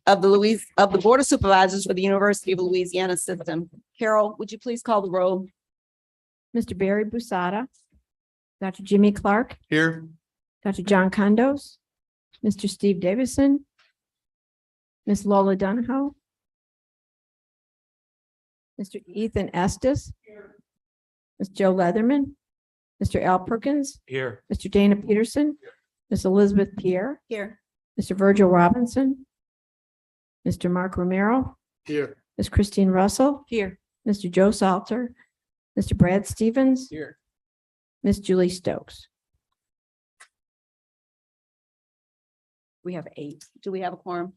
of the Board of Supervisors for the University of Louisiana System. Carol, would you please call the roll? Mr. Barry Busada, Dr. Jimmy Clark, Here. Dr. John Condos, Mr. Steve Davison, Ms. Lola Donahoe, Mr. Ethan Estes, Ms. Joe Leatherman, Mr. Al Perkins, Here. Mr. Dana Peterson, Ms. Elizabeth Pierre, Here. Mr. Virgil Robinson, Mr. Mark Romero, Here. Ms. Christine Russell, Here. Mr. Joe Salter, Mr. Brad Stevens, Here. Ms. Julie Stokes. We have 8. Do we have a quorum?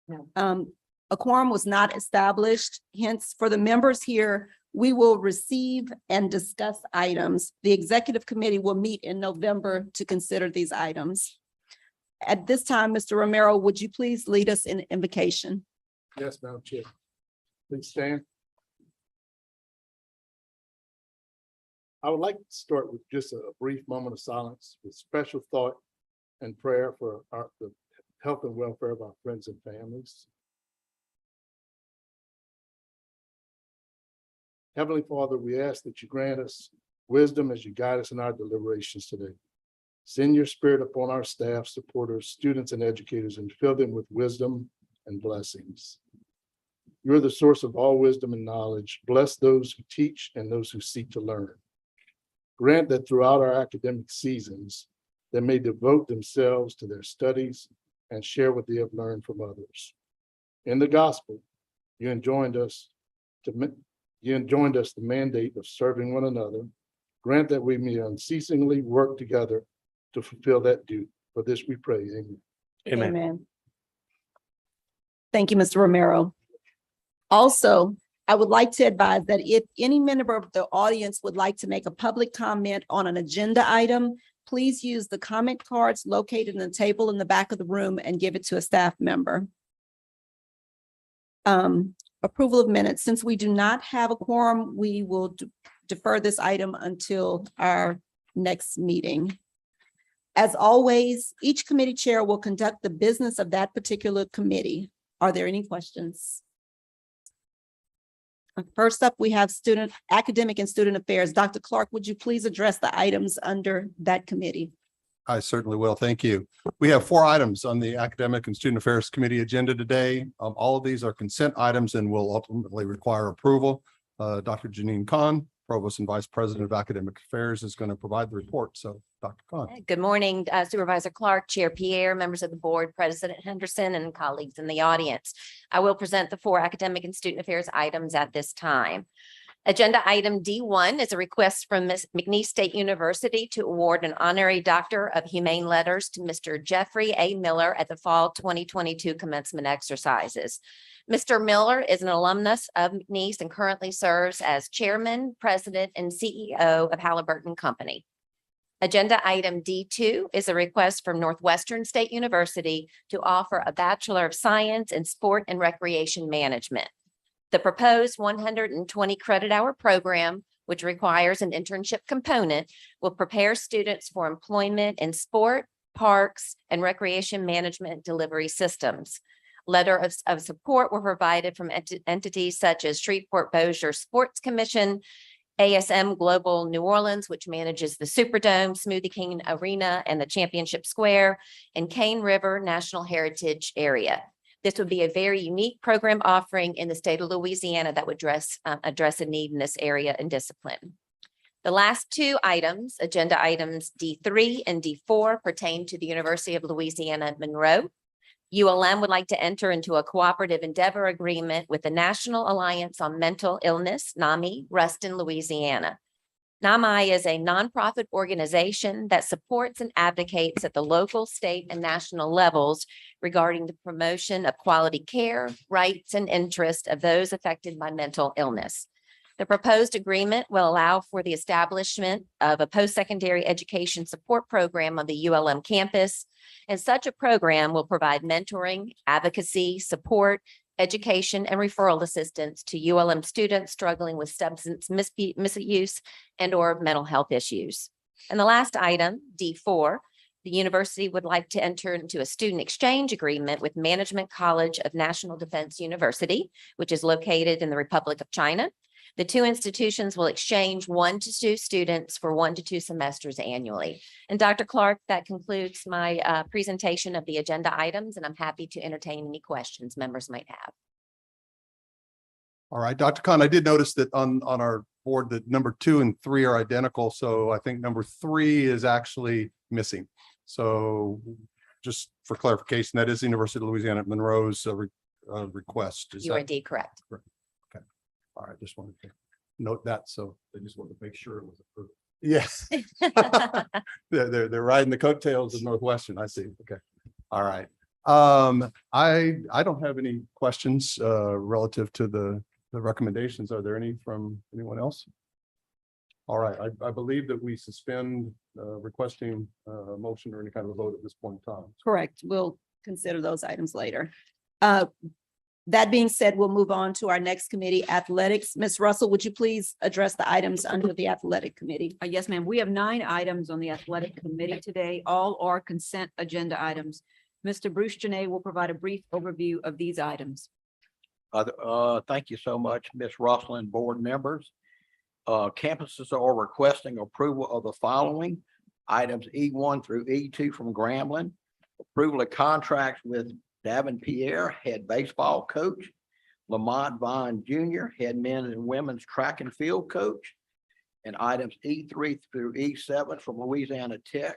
No. A quorum was not established, hence for the members here, we will receive and discuss items. The executive committee will meet in November to consider these items. At this time, Mr. Romero, would you please lead us in invocation? Yes, Madam Chair. Please stand. I would like to start with just a brief moment of silence with special thought and prayer for the health and welfare of our friends and families. Heavenly Father, we ask that you grant us wisdom as you guide us in our deliberations today. Send your spirit upon our staff, supporters, students, and educators, and fill them with wisdom and blessings. You're the source of all wisdom and knowledge. Bless those who teach and those who seek to learn. Grant that throughout our academic seasons, they may devote themselves to their studies and share what they have learned from others. In the gospel, you enjoined us the mandate of serving one another. Grant that we may unceasingly work together to fulfill that duty. For this we pray. Amen. Amen. Thank you, Mr. Romero. Also, I would like to advise that if any member of the audience would like to make a public comment on an agenda item, please use the comment cards located in the table in the back of the room and give it to a staff member. Approval of minutes. Since we do not have a quorum, we will defer this item until our next meeting. As always, each committee chair will conduct the business of that particular committee. Are there any questions? First up, we have academic and student affairs. Dr. Clark, would you please address the items under that committee? I certainly will. Thank you. We have 4 items on the Academic and Student Affairs Committee agenda today. All of these are consent items and will ultimately require approval. Dr. Janine Kahn, Provost and Vice President of Academic Affairs, is going to provide the report. So, Dr. Kahn. Good morning, Supervisor Clark, Chair Pierre, members of the board, President Henderson, and colleagues in the audience. I will present the 4 academic and student affairs items at this time. Agenda item D1 is a request from McNeese State University to award an honorary Doctor of Humane Letters to Mr. Jeffrey A. Miller at the fall 2022 commencement exercises. Mr. Miller is an alumnus of McNeese and currently serves as Chairman, President, and CEO of Halliburton Company. Agenda item D2 is a request from Northwestern State University to offer a Bachelor of Science in Sport and Recreation Management. The proposed 120 credit hour program, which requires an internship component, will prepare students for employment in sport, parks, and recreation management delivery systems. Letters of support were provided from entities such as Shreveport-Bossier Sports Commission, ASM Global New Orleans, which manages the Superdome, Smoothie King Arena, and the Championship Square, and Cane River National Heritage Area. This would be a very unique program offering in the state of Louisiana that would address a need in this area and discipline. The last 2 items, agenda items D3 and D4, pertain to the University of Louisiana at Monroe. ULM would like to enter into a cooperative endeavor agreement with the National Alliance on Mental Illness, NAMI, Ruston, Louisiana. NAMI is a nonprofit organization that supports and advocates at the local, state, and national levels regarding the promotion of quality care, rights, and interests of those affected by mental illness. The proposed agreement will allow for the establishment of a post-secondary education support program on the ULM campus, and such a program will provide mentoring, advocacy, support, education, and referral assistance to ULM students struggling with substance misuse and/or mental health issues. And the last item, D4, The university would like to enter into a student exchange agreement with Management College of National Defense University, which is located in the Republic of China. The two institutions will exchange 1 to 2 students for 1 to 2 semesters annually. And Dr. Clark, that concludes my presentation of the agenda items, and I'm happy to entertain any questions members might have. All right, Dr. Khan, I did notice that on our board that number 2 and 3 are identical. So I think number 3 is actually missing. So just for clarification, that is the University of Louisiana at Monroe's request. Is You are that indeed correct. okay? All right, just wanted to note that. So I just wanted to make sure it was approved. Yes. They're riding the coattails of Northwestern. I see. Okay. All right. I don't have any questions relative to the recommendations. Are there any from anyone else? All right, I believe that we suspend requesting a motion or any kind of a vote at this point in time. Correct. We'll consider those items later. That being said, we'll move on to our next committee, athletics. Ms. Russell, would you please address the items under the athletic committee? Yes, ma'am. We have 9 items on the athletic committee today. All are consent agenda items. Mr. Bruce Janay will provide a brief overview of these items. Thank you so much, Ms. Russell and board members. Campuses are requesting approval of the following items E1 through E2 from Grambling. Approval of contracts with Davin Pierre, head baseball coach, Lamont Vaughn Jr., head men and women's track and field coach, and items E3 through E7 from Louisiana Tech,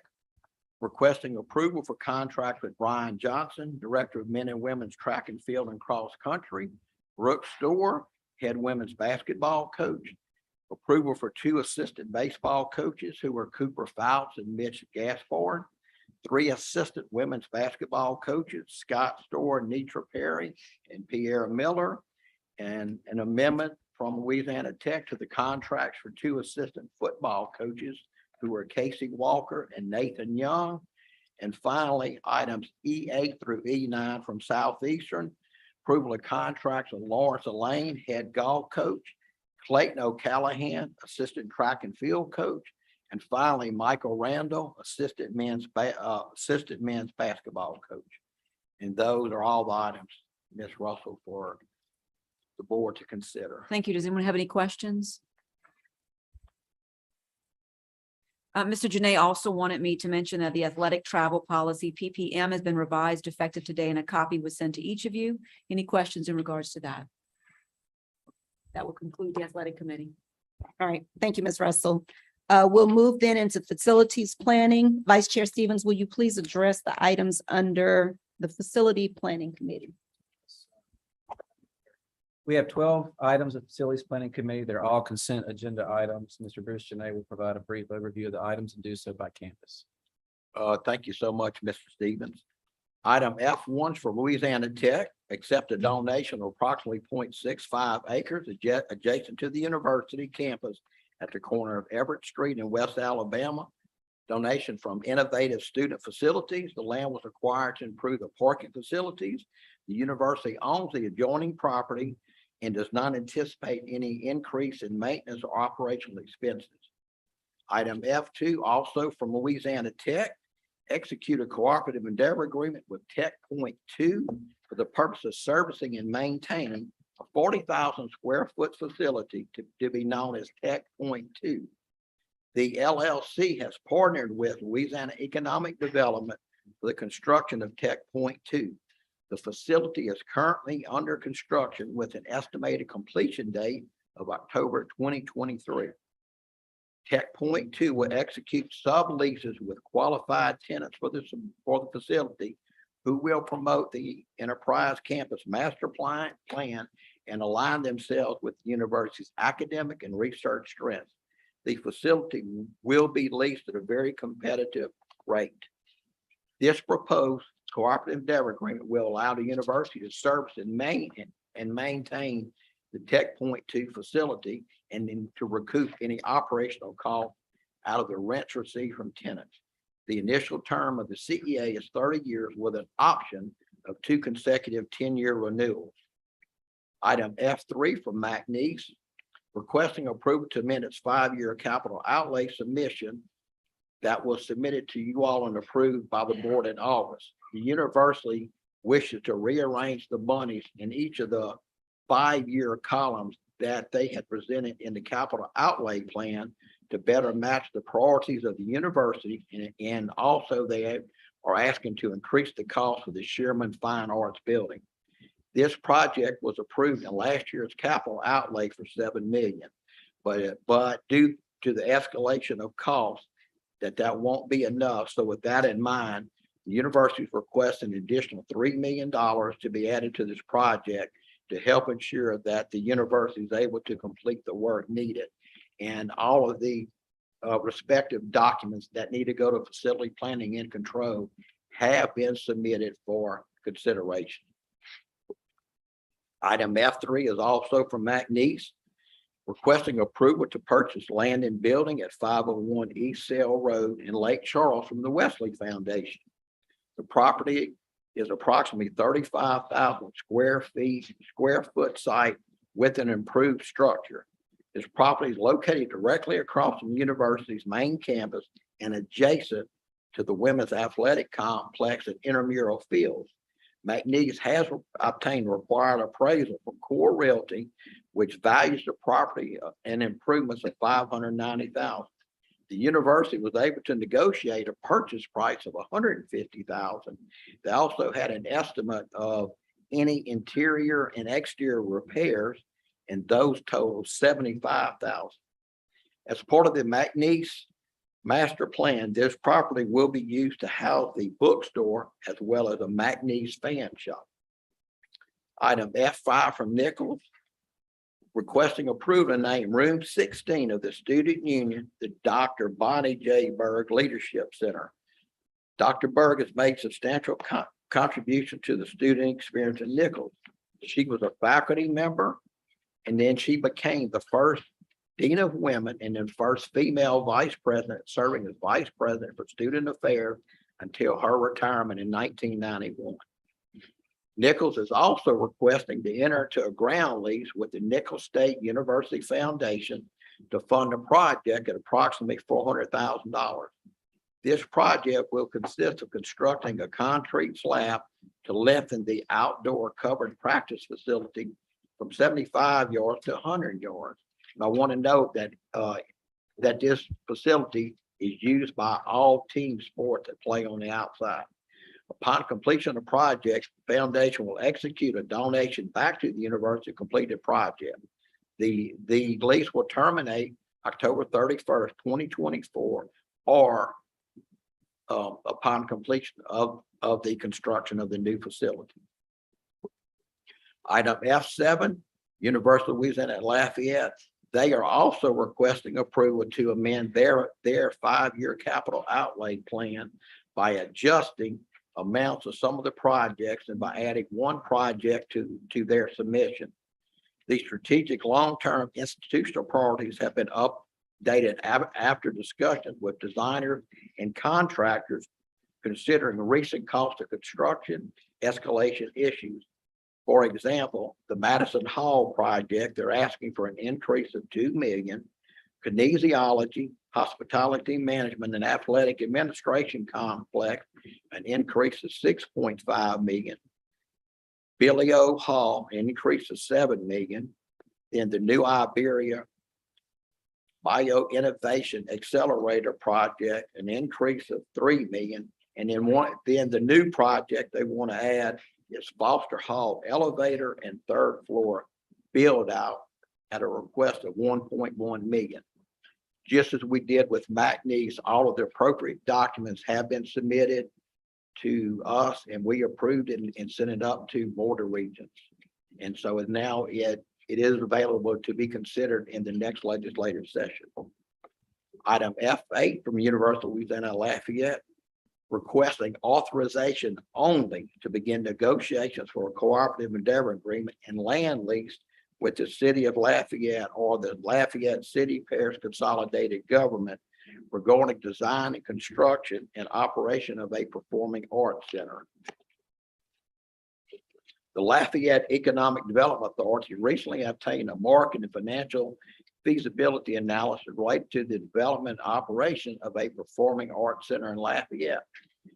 requesting approval for contract with Brian Johnson, director of men and women's track and field and cross country, Brooke Store, head women's basketball coach, approval for 2 assistant baseball coaches who are Cooper Fouts and Mitch Gaspard, 3 assistant women's basketball coaches, Scott Store, Nitra Perry, and Pierre Miller, and an amendment from Louisiana Tech to the contracts for 2 assistant football coaches who are Casey Walker and Nathan Young. And finally, items E8 through E9 from Southeastern, approval of contracts with Lawrence Elaine, head golf coach, Clayton O'Callahan, assistant track and field coach, and finally, Michael Randall, assistant men's basketball coach. And those are all the items, Ms. Russell, for the board to consider. Thank you. Does anyone have any questions? Mr. Janay also wanted me to mention that the athletic travel policy PPM has been revised effective today, and a copy was sent to each of you. Any questions in regards to that? That will conclude the athletic committee. All right, thank you, Ms. Russell. We'll move then into facilities planning. Vice Chair Stevens, will you please address the items under the facility planning committee? We have 12 items of facilities planning committee. They're all consent agenda items. Mr. Bruce Janay will provide a brief overview of the items and do so by campus. Thank you so much, Mr. Stevens. Item F1 for Louisiana Tech, accept a donation of approximately 0.65 acres adjacent to the university campus at the corner of Everett Street in West Alabama. Donation from Innovative Student Facilities. The land was acquired to improve the parking facilities. The university owns the adjoining property and does not anticipate any increase in maintenance or operational expenses. Item F2, also from Louisiana Tech, execute a cooperative endeavor agreement with Tech Point 2 for the purpose of servicing and maintaining a 40,000 square foot facility to be known as Tech Point 2. The LLC has partnered with Louisiana Economic Development for the construction of Tech Point 2. The facility is currently under construction with an estimated completion date of October 2023. Tech Point 2 will execute subleases with qualified tenants for the facility who will promote the enterprise campus master plan and align themselves with the university's academic and research strengths. The facility will be leased at a very competitive rate. This proposed cooperative endeavor agreement will allow the university to service and maintain the Tech Point 2 facility and then to recoup any operational costs out of the rents received from tenants. The initial term of the CEA is 30 years with an option of 2 consecutive 10-year renewals. Item F3 from McNeese, requesting approval to amend its 5-year capital outlay submission that was submitted to you all and approved by the board in August. The university wishes to rearrange the monies in each of the 5-year columns that they had presented in the capital outlay plan to better match the priorities of the university. And also they are asking to increase the cost of the Sherman Fine Arts Building. This project was approved in last year's capital outlay for $7 million. But due to the escalation of costs, that won't be enough. So with that in mind, the university is requesting an additional $3 million to be added to this project to help ensure that the university is able to complete the work needed. And all of the respective documents that need to go to facility planning and control have been submitted for consideration. Item F3 is also from McNeese, requesting approval to purchase land and building at 501 East Sale Road in Lake Charles from the Wesley Foundation. The property is approximately 35,000 square foot site with an improved structure. This property is located directly across from the university's main campus and adjacent to the women's athletic complex and intramural fields. McNeese has obtained required appraisal from Core Realty, which values the property and improvements of $590,000. The university was able to negotiate a purchase price of $150,000. They also had an estimate of any interior and exterior repairs, and those totaled $75,000. As part of the McNeese master plan, this property will be used to house the bookstore as well as a McNeese fan shop. Item F5 from Nichols, requesting approval to name room 16 of the student union, the Dr. Bonnie J. Berg Leadership Center. Dr. Berg has made substantial contribution to the student experience at Nichols. She was a faculty member, and then she became the first Dean of Women and then first female vice president, serving as vice president for student affairs until her retirement in 1991. Nichols is also requesting to enter into a ground lease with the Nichols State University Foundation to fund a project at approximately $400,000. This project will consist of constructing a concrete slab to lengthen the outdoor covered practice facility from 75 yards to 100 yards. And I want to note that that this facility is used by all team sports that play on the outside. Upon completion of the project, the foundation will execute a donation back to the university completed project. The lease will terminate October 31st, 2024, or upon completion of the construction of the new facility. Item F7, University of Louisiana at Lafayette. They are also requesting approval to amend their 5-year capital outlay plan by adjusting amounts of some of the projects and by adding one project to their submission. The strategic long-term institutional priorities have been updated after discussions with designers and contractors considering the recent cost of construction escalation issues. For example, the Madison Hall project, they're asking for an increase of $2 million. Kinesiology, hospitality management, and athletic administration complex, an increase of $6.5 million. Billy O. Hall, an increase of $7 million. Then the New Iberia Bio Innovation Accelerator project, an increase of $3 million. And then the new project they want to add is Foster Hall elevator and third floor build out at a request of $1.1 million. Just as we did with McNeese, all of the appropriate documents have been submitted to us and we approved it and sent it up to Board of Regents. And so now it is available to be considered in the next legislative session. Item F8 from University of Louisiana Lafayette, requesting authorization only to begin negotiations for a cooperative endeavor agreement and land lease with the city of Lafayette or the Lafayette City Parish Consolidated Government regarding design and construction and operation of a performing arts center. The Lafayette Economic Development Authority recently obtained a market and financial feasibility analysis related to the development and operation of a performing arts center in Lafayette.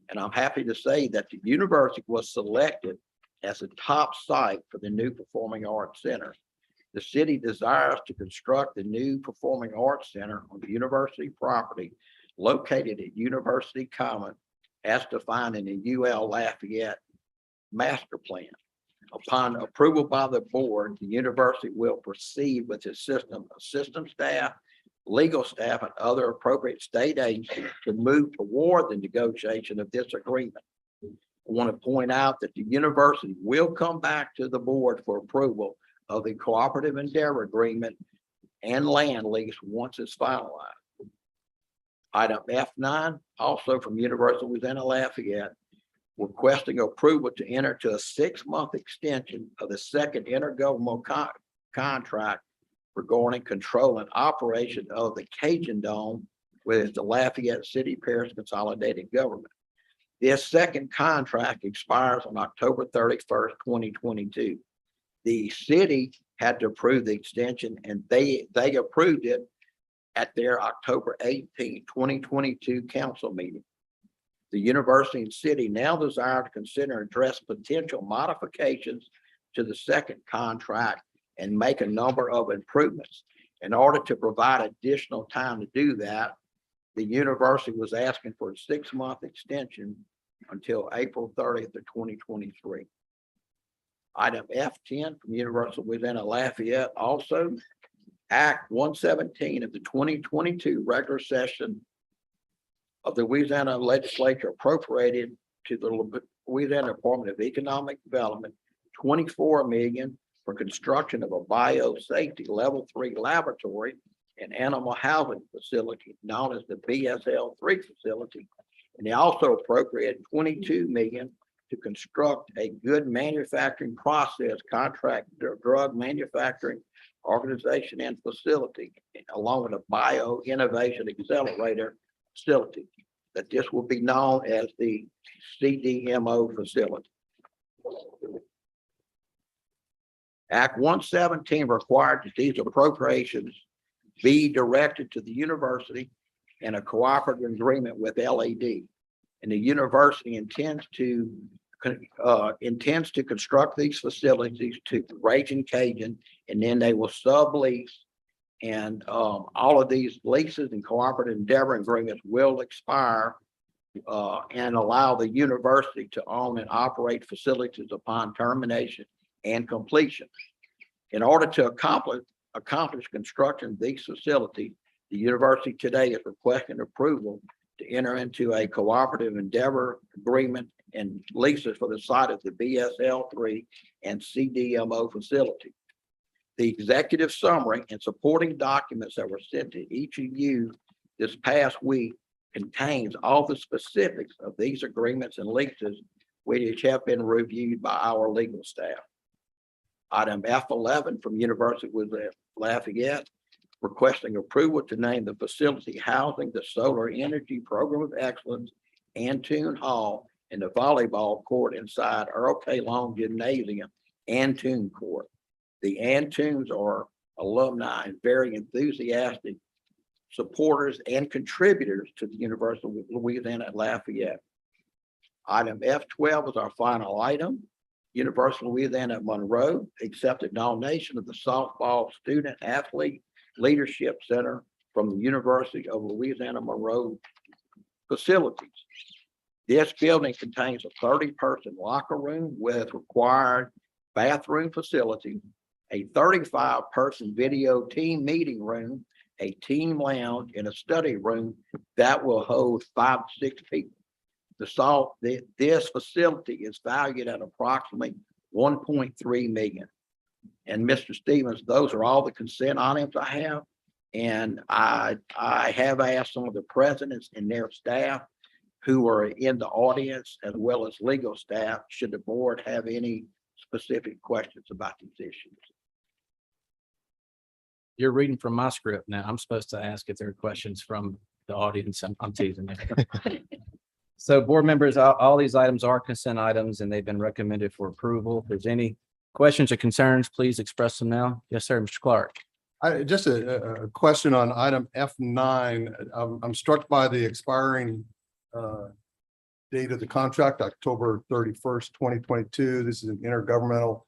And I'm happy to say that the university was selected as a top site for the new Performing Arts Center. The city desires to construct the new Performing Arts Center on the university property located at University Common as defined in the UL Lafayette Master Plan. Upon approval by the board, the university will proceed with its assistant staff, legal staff, and other appropriate state agencies to move toward the negotiation of this agreement. I want to point out that the university will come back to the board for approval of the cooperative endeavor agreement and land lease once it's finalized. Item F9, also from University of Louisiana Lafayette, requesting approval to enter to a 6-month extension of the second intergovernmental contract regarding control and operation of the Cajun Dome with the Lafayette City Parish Consolidated Government. This second contract expires on October 31st, 2022. The city had to approve the extension, and they approved it at their October 18th, 2022 council meeting. The university and city now desire to consider and address potential modifications to the second contract and make a number of improvements. In order to provide additional time to do that, the university was asking for a 6-month extension until April 30th of 2023. Item F10 from University of Louisiana Lafayette, also Act 117 of the 2022 regular session of the Louisiana Legislature appropriated to the Louisiana Department of Economic Development $24 million for construction of a biosafety level 3 laboratory and animal housing facility known as the BSL-3 facility. And they also appropriated $22 million to construct a good manufacturing process contract drug manufacturing organization and facility, along with a bio innovation accelerator facility, that this will be known as the CDMO facility. Act 117 required that these appropriations be directed to the university in a cooperative agreement with LED. And the university intends to construct these facilities to Raging Cajun, and then they will sublease. And all of these leases and cooperative endeavor agreements will expire and allow the university to own and operate facilities upon termination and completion. In order to accomplish construction of these facilities, the university today is requesting approval to enter into a cooperative endeavor agreement and leases for the site of the BSL-3 and CDMO facility. The executive summary and supporting documents that were sent to each of you this past week contains all the specifics of these agreements and leases, which have been reviewed by our legal staff. Item F11 from University of Lafayette, requesting approval to name the facility housing the Solar Energy Program of Excellence Antoon Hall and the volleyball court inside Earl K. Long Gymnasium, Antoon Court. The Antoons are alumni and very enthusiastic supporters and contributors to the University of Louisiana at Lafayette. Item F12 is our final item. University of Louisiana at Monroe accepted donation of the softball student athlete leadership center from the University of Louisiana Monroe facilities. This building contains a 30-person locker room with required bathroom facility, a 35-person video team meeting room, a team lounge, and a study room that will hold 5 to 6 people. This facility is valued at approximately $1.3 million. And Mr. Stevens, those are all the consent items I have. And I have asked some of the presidents and their staff who are in the audience, as well as legal staff, should the board have any specific questions about these issues. You're reading from my script now. I'm supposed to ask if there are questions from the audience. I'm teasing you. So board members, all these items are consent items and they've been recommended for approval. If there's any questions or concerns, please express them now. Yes, sir, Mr. Clark. Just a question on item F9. I'm struck by the expiring date of the contract, October 31st, 2022. This is an intergovernmental,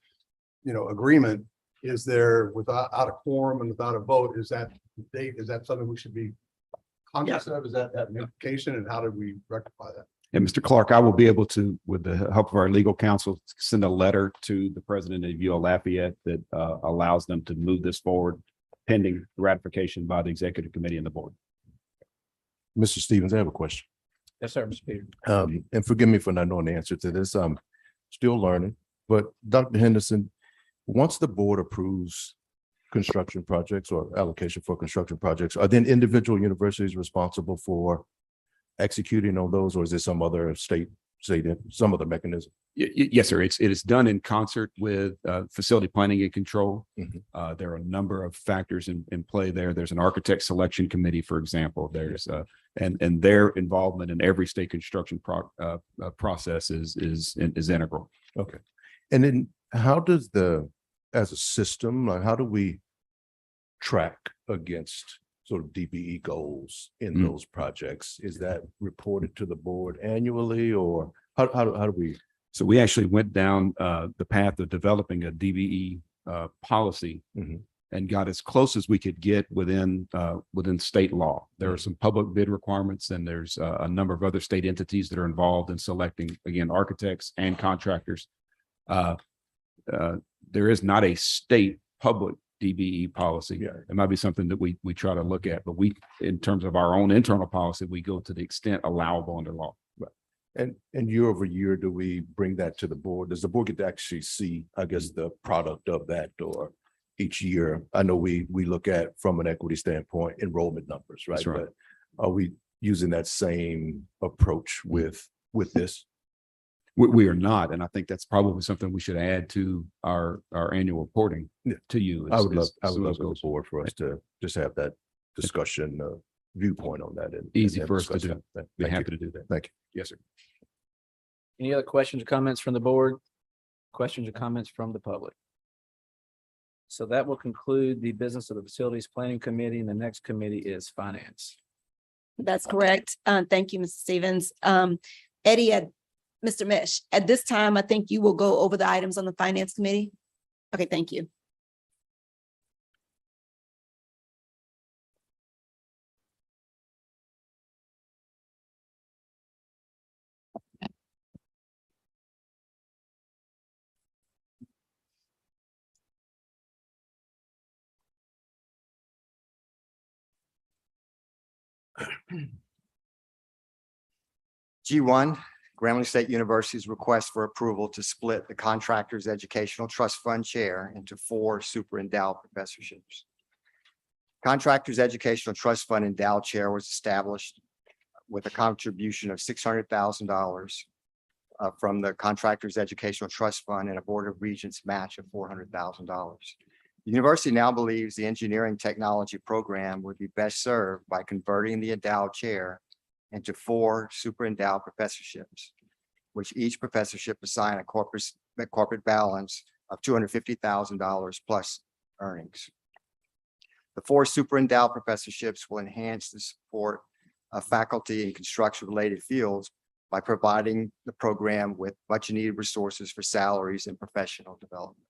agreement. Is there without a quorum and without a vote, is that date, is that something we should be conscious of? Is that an implication, and how do we rectify that? And Mr. Clark, I will be able to, with the help of our legal counsel, send a letter to the president of UL Lafayette that allows them to move this forward pending ratification by the executive committee and the board. Mr. Stevens, I have a question. Yes, sir, Mr. Peter. And forgive me for not knowing the answer to this. I'm still learning, but Dr. Henderson, once the board approves construction projects or allocation for construction projects, are then individual universities responsible for executing on those, or is there some other some other mechanism? Yes, sir. It is done in concert with facility planning and control. Mhm. There are a number of factors in play there. There's an architect selection committee, for example. There's and their involvement in every state construction process is integral. Okay. And then how does as a system, like how do we track against sort of DBE goals in those projects? Is that reported to the board annually, or how do we? So we actually went down the path of developing a DBE policy Mhm. and got as close as we could get within state law. There are some public bid requirements, and there's a number of other state entities that are involved in selecting, again, architects and contractors. There is not a state public DBE policy. Yeah. It might be something that we try to look at, but in terms of our own internal policy, we go to the extent allowable under law. And year over year, do we bring that to the board? Does the board get to actually see, I guess, the product of that, or each year? I know we look at, from an equity standpoint, enrollment numbers, right? That's right. But are we using that same approach with this? We are not, and I think that's probably something we should add to our annual reporting Yeah. to you. I would love as the goes. board for us to just have that discussion, viewpoint on that. And Easy and for us to discuss do. that. Be Thank you. happy to do that. Thank you. Yes, sir. Any other questions or comments from the board? Questions or comments from the public? So that will conclude the business of the Facilities Planning Committee, and the next committee is Finance. That's correct. Thank you, Mr. Stevens. Eddie, Mr. Mish, at this time, I think you will go over the items on the Finance Committee. Okay, thank you. G1, Grambling State University's request for approval to split the Contractors Educational Trust Fund chair into 4 super endowed professorships. Contractors Educational Trust Fund endowed chair was established with a contribution of $600,000 from the Contractors Educational Trust Fund and a Board of Regents match of $400,000. The university now believes the engineering technology program would be best served by converting the endowed chair into 4 super endowed professorships, which each professorship assign a corporate balance of $250,000 plus earnings. The 4 super endowed professorships will enhance the support of faculty in construction-related fields by providing the program with much needed resources for salaries and professional development.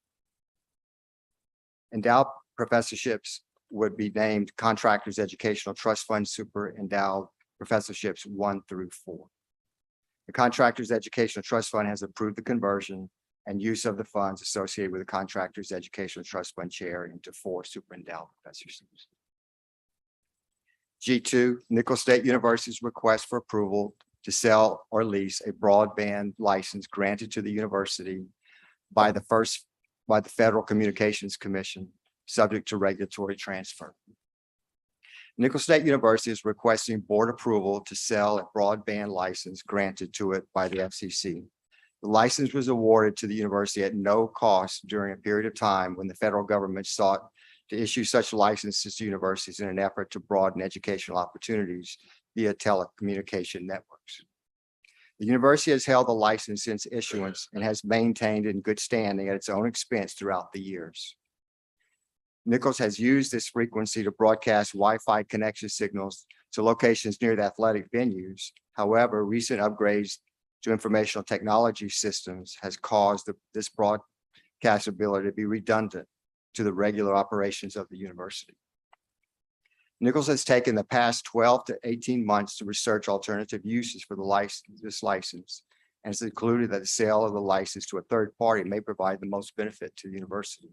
Endowed professorships would be named Contractors Educational Trust Fund Super Endowed Professorships 1 through 4. The Contractors Educational Trust Fund has approved the conversion and use of the funds associated with the Contractors Educational Trust Fund chair into 4 super endowed professorships. G2, Nicholls State University's request for approval to sell or lease a broadband license granted to the university by the Federal Communications Commission, subject to regulatory transfer. Nicholls State University is requesting board approval to sell a broadband license granted to it by the FCC. The license was awarded to the university at no cost during a period of time when the federal government sought to issue such licenses to universities in an effort to broaden educational opportunities via telecommunication networks. The university has held the license since issuance and has maintained in good standing at its own expense throughout the years. Nichols has used this frequency to broadcast Wi-Fi connection signals to locations near the athletic venues. However, recent upgrades to informational technology systems has caused this broadcast ability to be redundant to the regular operations of the university. Nichols has taken the past 12 to 18 months to research alternative uses for this license, and has concluded that the sale of the license to a third party may provide the most benefit to the university.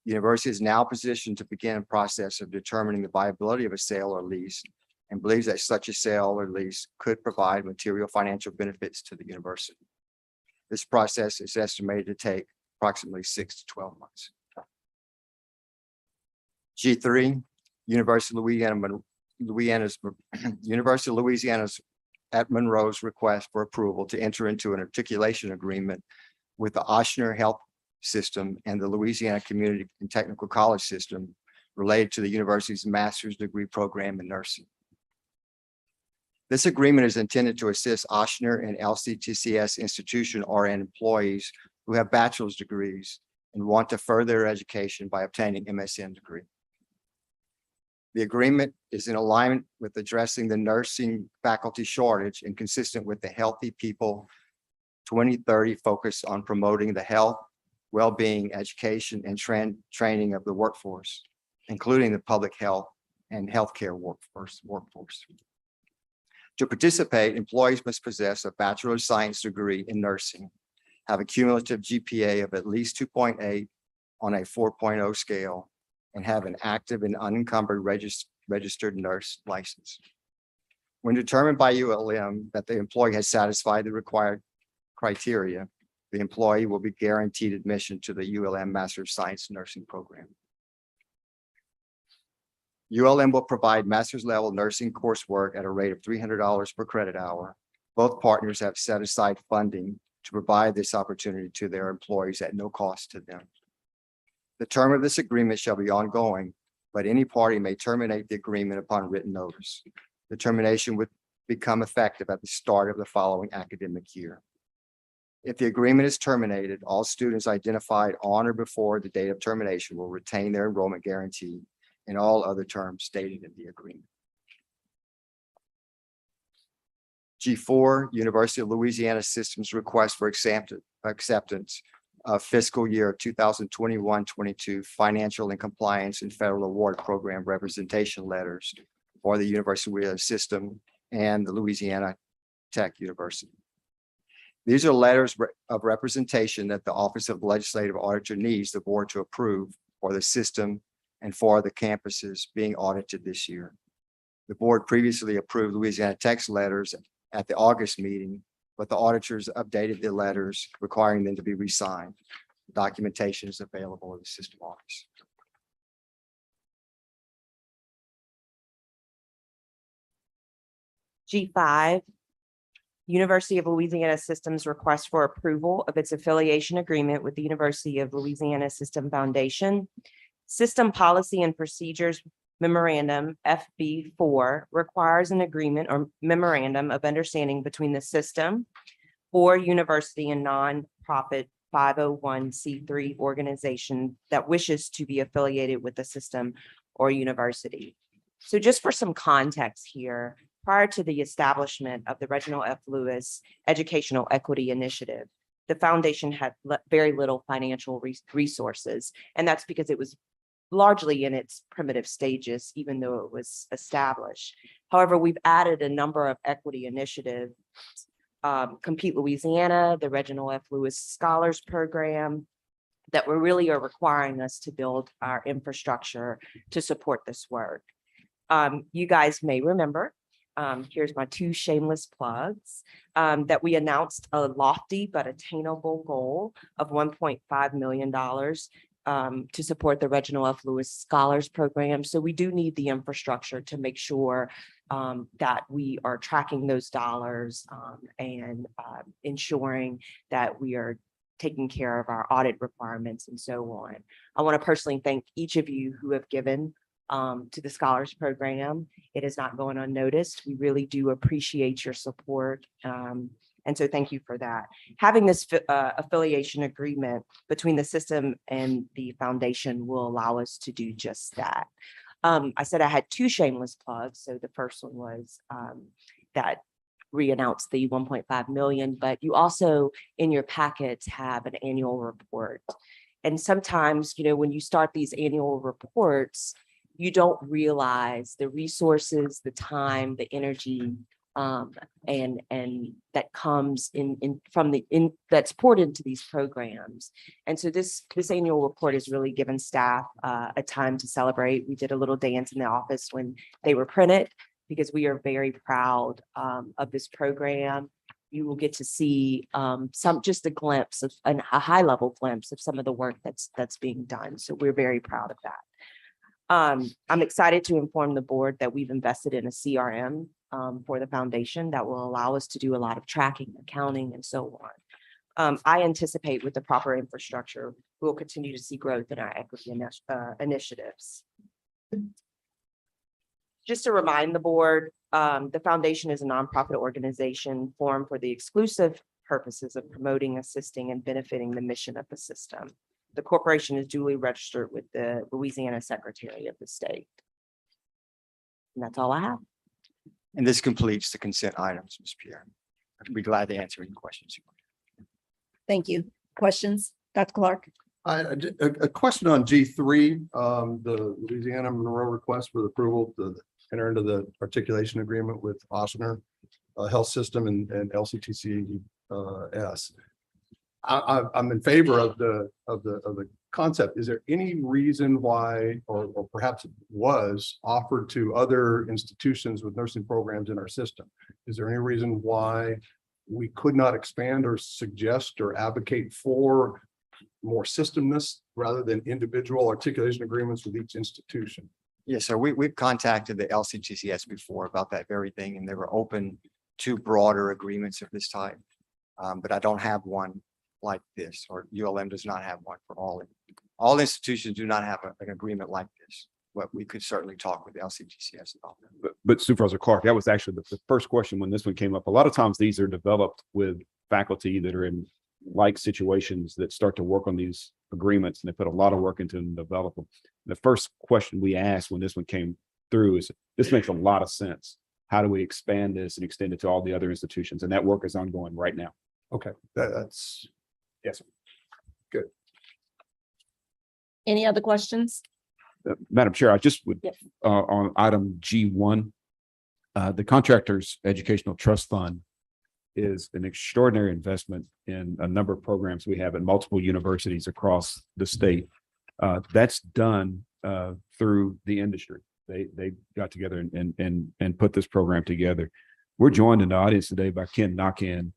The university is now positioned to begin a process of determining the viability of a sale or lease, and believes that such a sale or lease could provide material financial benefits to the university. This process is estimated to take approximately 6 to 12 months. G3, University of Louisiana's at Monroe's request for approval to enter into an articulation agreement with the Ochsner Health System and the Louisiana Community and Technical College System related to the university's master's degree program in nursing. This agreement is intended to assist Ochsner and LCTCS institution RN employees who have bachelor's degrees and want to further their education by obtaining MSN degree. The agreement is in alignment with addressing the nursing faculty shortage and consistent with the Healthy People 2030 focus on promoting the health, well-being, education, and training of the workforce, including the public health and healthcare workforce. To participate, employees must possess a Bachelor of Science degree in nursing, have a cumulative GPA of at least 2.8 on a 4.0 scale, and have an active and unencumbered registered nurse license. When determined by ULM that the employee has satisfied the required criteria, the employee will be guaranteed admission to the ULM Master of Science Nursing program. ULM will provide master's level nursing coursework at a rate of $300 per credit hour. Both partners have set aside funding to provide this opportunity to their employees at no cost to them. The term of this agreement shall be ongoing, but any party may terminate the agreement upon written notice. The termination would become effective at the start of the following academic year. If the agreement is terminated, all students identified on or before the date of termination will retain their enrollment guarantee and all other terms stated in the agreement. G4, University of Louisiana System's request for acceptance of fiscal year 2021-22 financial and compliance and federal award program representation letters for the University of Louisiana System and the Louisiana Tech University. These are letters of representation that the Office of Legislative Auditor needs the board to approve for the system and for the campuses being audited this year. The board previously approved Louisiana Tech's letters at the August meeting, but the auditors updated the letters requiring them to be re-signed. Documentation is available in the system office. G5, University of Louisiana System's request for approval of its affiliation agreement with the University of Louisiana System Foundation. System Policy and Procedures Memorandum FB4 requires an agreement or memorandum of understanding between the system or university and nonprofit 501c3 organization that wishes to be affiliated with the system or university. So just for some context here, prior to the establishment of the Reginald F. Lewis Educational Equity Initiative, the foundation had very little financial resources, and that's because it was largely in its primitive stages, even though it was established. However, we've added a number of equity initiatives, Compete Louisiana, the Reginald F. Lewis Scholars Program, that really are requiring us to build our infrastructure to support this work. You guys may remember, here's my two shameless plugs, that we announced a lofty but attainable goal of $1.5 million to support the Reginald F. Lewis Scholars Program. So we do need the infrastructure to make sure that we are tracking those dollars and ensuring that we are taking care of our audit requirements and so on. I want to personally thank each of you who have given to the Scholars Program. It is not going unnoticed. We really do appreciate your support And so thank you for that. Having this affiliation agreement between the system and the foundation will allow us to do just that. I said I had two shameless plugs. So the first one was that we announced the 1.5 million, but you also in your packets have an annual report. And sometimes, when you start these annual reports, you don't realize the resources, the time, the energy, and that comes that's poured into these programs. And so this annual report has really given staff a time to celebrate. We did a little dance in the office when they were printed, because we are very proud of this program. You will get to see just a glimpse of a high level glimpse of some of the work that's being done. So we're very proud of that. I'm excited to inform the board that we've invested in a CRM for the foundation that will allow us to do a lot of tracking, accounting, and so on. I anticipate with the proper infrastructure, we'll continue to see growth in our equity initiatives. Just to remind the board, the foundation is a nonprofit organization formed for the exclusive purposes of promoting, assisting, and benefiting the mission of the system. The corporation is duly registered with the Louisiana Secretary of the State. And that's all I have. And this completes the consent items, Ms. Pierre. I'd be glad to answer any questions. Thank you. Questions, Dr. Clark? A question on G3, the Louisiana Monroe request for the approval to enter into the articulation agreement with Ochsner Health System and LCTC S. I'm in favor of the concept. Is there any reason why, or perhaps it was offered to other institutions with nursing programs in our system? Is there any reason why we could not expand or suggest or advocate for more systemness rather than individual articulation agreements with each institution? Yes, sir. We've contacted the LCTCS before about that very thing, and they were open to broader agreements of this type. But I don't have one like this, or ULM does not have one for all institutions do not have an agreement like this. But we could certainly talk with the LCTCS about that. But Supervisor Clark, that was actually the first question when this one came up. A lot of times these are developed with faculty that are in like situations that start to work on these agreements, and they put a lot of work into them to develop them. The first question we asked when this one came through is, this makes a lot of sense. How do we expand this and extend it to all the other institutions? And that work is ongoing right now. Okay, that's Yes, sir. good. Any other questions? Madam Chair, I just would, Yes. on item G1, the Contractors Educational Trust Fund is an extraordinary investment in a number of programs we have at multiple universities across the state. That's done through the industry. They got together and put this program together. We're joined in the audience today by Ken Nakan,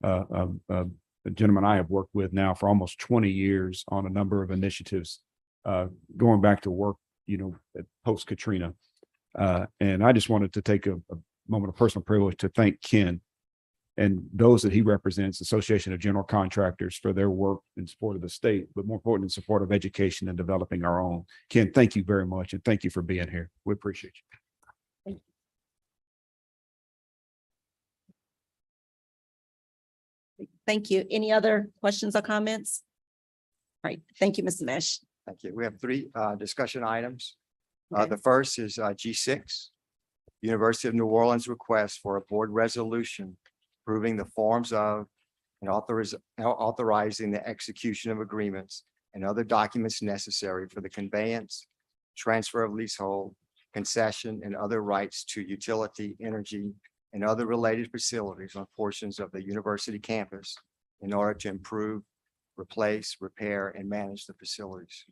a gentleman I have worked with now for almost 20 years on a number of initiatives, going back to work, at post Katrina. And I just wanted to take a moment of personal privilege to thank Ken and those that he represents, Association of General Contractors, for their work in support of the state, but more important, in support of education and developing our own. Ken, thank you very much, and thank you for being here. We appreciate you. Thank you. Any other questions or comments? All right, thank you, Mr. Mesh. Thank you. We have three discussion items. The first is G6, University of New Orleans request for a board resolution approving the forms of and authorizing the execution of agreements and other documents necessary for the conveyance, transfer of leasehold, concession, and other rights to utility, energy, and other related facilities on portions of the university campus in order to improve, replace, repair, and manage the facilities.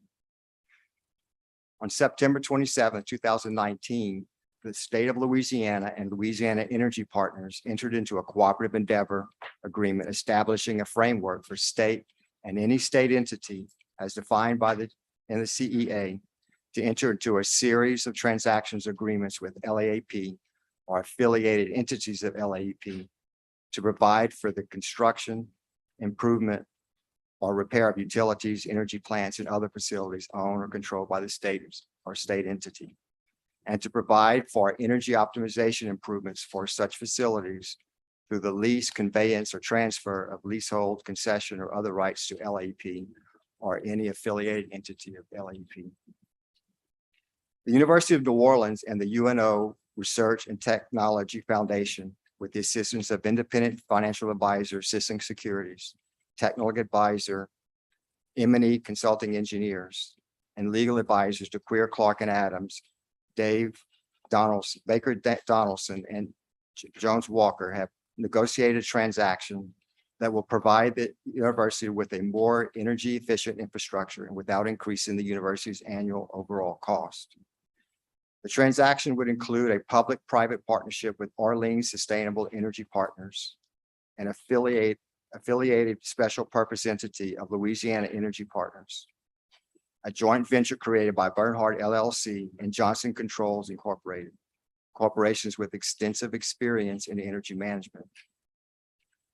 On September 27, 2019, the state of Louisiana and Louisiana Energy Partners entered into a cooperative endeavor agreement establishing a framework for state and any state entity as defined in the CEA to enter into a series of transactions agreements with LAAP or affiliated entities of LAAP to provide for the construction, improvement, or repair of utilities, energy plants, and other facilities owned or controlled by the state or state entity, and to provide for energy optimization improvements for such facilities through the lease, conveyance, or transfer of leasehold, concession, or other rights to LAP or any affiliated entity of LAP. The University of New Orleans and the UNO Research and Technology Foundation, with the assistance of independent financial advisor, Sisson Securities, technical advisor, M&E Consulting Engineers, and legal advisors to Queer, Clark and Adams, Dave Donaldson, Baker Donaldson, and Jones Walker have negotiated a transaction that will provide the university with a more energy efficient infrastructure and without increasing the university's annual overall cost. The transaction would include a public-private partnership with Orleans Sustainable Energy Partners, an affiliated special purpose entity of Louisiana Energy Partners, a joint venture created by Bernhard LLC and Johnson Controls Incorporated, corporations with extensive experience in energy management.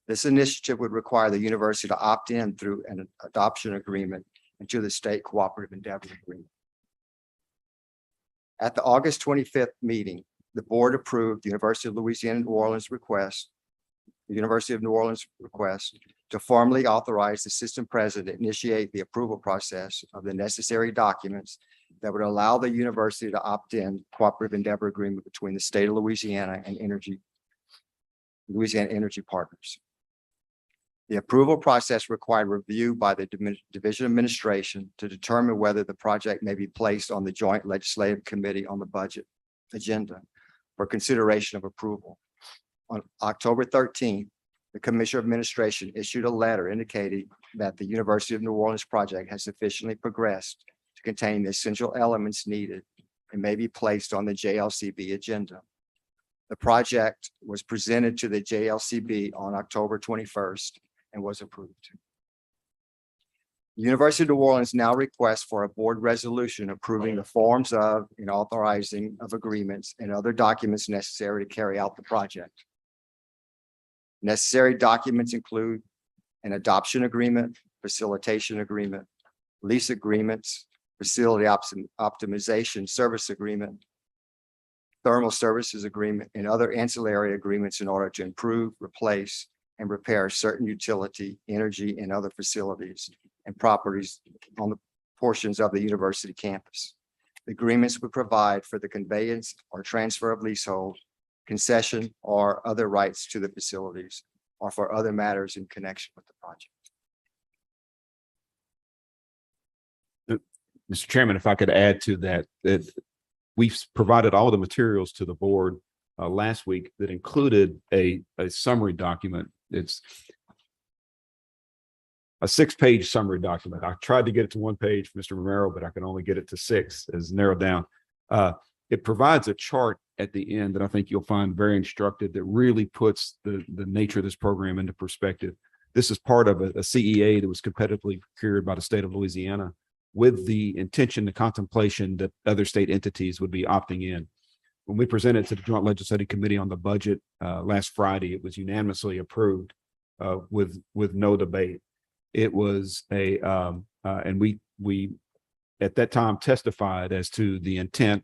This initiative would require the university to opt in through an adoption agreement into the state cooperative endeavor agreement. At the August 25th meeting, the board approved the University of Louisiana New Orleans request, the University of New Orleans request to formally authorize the system president to initiate the approval process of the necessary documents that would allow the university to opt in cooperative endeavor agreement between the state of Louisiana and Louisiana Energy Partners. The approval process required review by the Division of Administration to determine whether the project may be placed on the Joint Legislative Committee on the Budget agenda for consideration of approval. On October 13th, the Commissioner of Administration issued a letter indicating that the University of New Orleans project has sufficiently progressed to contain the essential elements needed and may be placed on the JLCB agenda. The project was presented to the JLCB on October 21st and was approved. The University of New Orleans now requests for a board resolution approving the forms of and authorizing of agreements and other documents necessary to carry out the project. Necessary documents include an adoption agreement, facilitation agreement, lease agreements, facility optimization service agreement, thermal services agreement, and other ancillary agreements in order to improve, replace, and repair certain utility, energy, and other facilities and properties on the portions of the university campus. The agreements would provide for the conveyance or transfer of leasehold, concession, or other rights to the facilities, or for other matters in connection with the project. Mr. Chairman, if I could add to that, that we've provided all the materials to the board last week that included a summary document. It's a 6-page summary document. I tried to get it to 1 page, Mr. Romero, but I can only get it to 6 as narrowed down. It provides a chart at the end that I think you'll find very instructive that really puts the nature of this program into perspective. This is part of a CEA that was competitively procured by the state of Louisiana with the intention, the contemplation that other state entities would be opting in. When we presented to the Joint Legislative Committee on the budget last Friday, it was unanimously approved with no debate. It was and we at that time testified as to the intent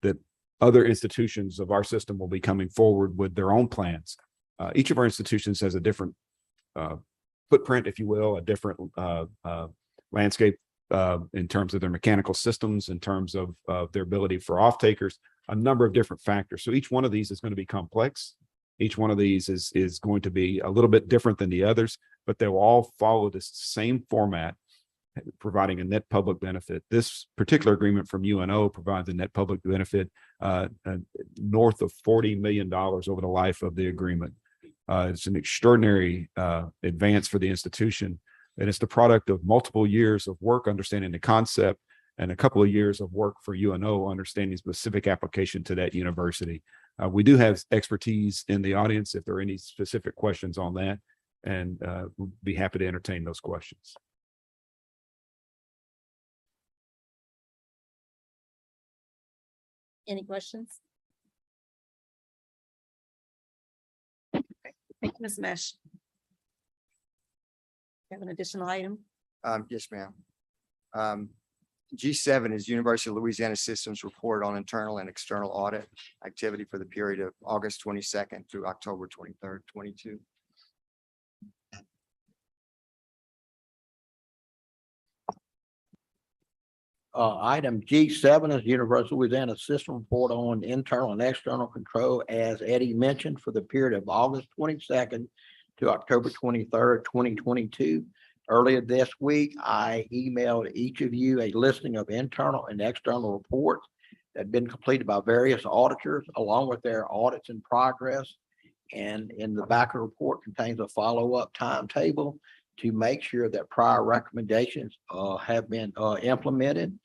that other institutions of our system will be coming forward with their own plans. Each of our institutions has a different footprint, if you will, a different landscape in terms of their mechanical systems, in terms of their ability for off takers, a number of different factors. So each one of these is going to be complex. Each one of these is going to be a little bit different than the others, but they will all follow this same format, providing a net public benefit. This particular agreement from UNO provides a net public benefit north of $40 million over the life of the agreement. It's an extraordinary advance for the institution, and it's the product of multiple years of work understanding the concept and a couple of years of work for UNO understanding specific application to that university. We do have expertise in the audience if there are any specific questions on that, and we'll be happy to entertain those questions. Any questions? Thank you, Ms. Mesh. You have an additional item? Yes, ma'am. G7 is University of Louisiana Systems Report on Internal and External Audit Activity for the period of August 22nd through October 23rd, 22. Item G7 is University of Louisiana System Report on Internal and External Control, as Eddie mentioned, for the period of August 22nd to October 23rd, 2022. Earlier this week, I emailed each of you a listing of internal and external reports that have been completed by various auditors, along with their audits in progress. And in the back of the report contains a follow-up timetable to make sure that prior recommendations have been implemented.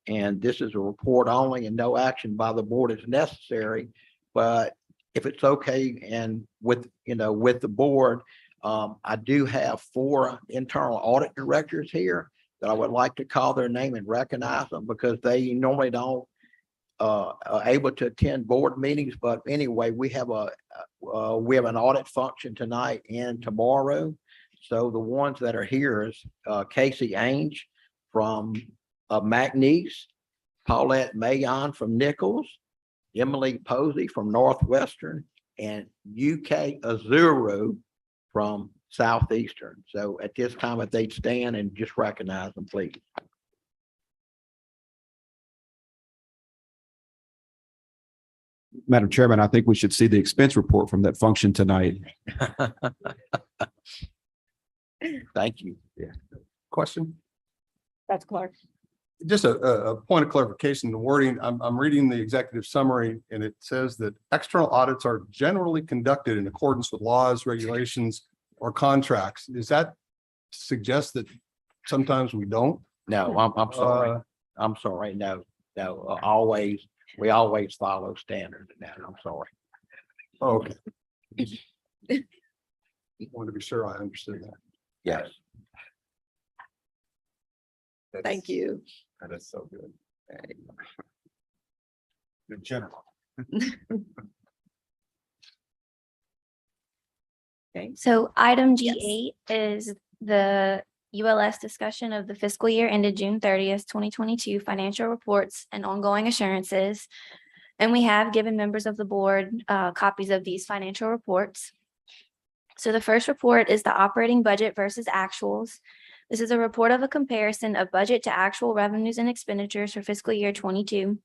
And this is a report only, and no action by the board is necessary. But if it's okay, and with the board, I do have 4 internal audit directors here that I would like to call their name and recognize them, because they normally don't are able to attend board meetings. But anyway, we have an audit function tonight and tomorrow. So the ones that are here is Casey Ainge from McNeese, Paulette Mayon from Nichols, Emily Posey from Northwestern, and UK Azuru from Southeastern. So at this time, if they'd stand and just recognize them, please. Madam Chairman, I think we should see the expense report from that function tonight. Thank you. Question? That's Clark. Just a point of clarification, the wording, I'm reading the executive summary, and it says that external audits are generally conducted in accordance with laws, regulations, or contracts. Does that suggest that sometimes we don't? No, I'm sorry. I'm sorry. No, we always follow standards. No, I'm sorry. Okay. Wanted to be sure I understood that. Yes. Thank you. That is so good. The general. So item G8 is the ULS discussion of the fiscal year ended June 30th, 2022 financial reports and ongoing assurances. And we have given members of the board copies of these financial reports. So the first report is the operating budget versus actuals. This is a report of a comparison of budget to actual revenues and expenditures for fiscal year 22.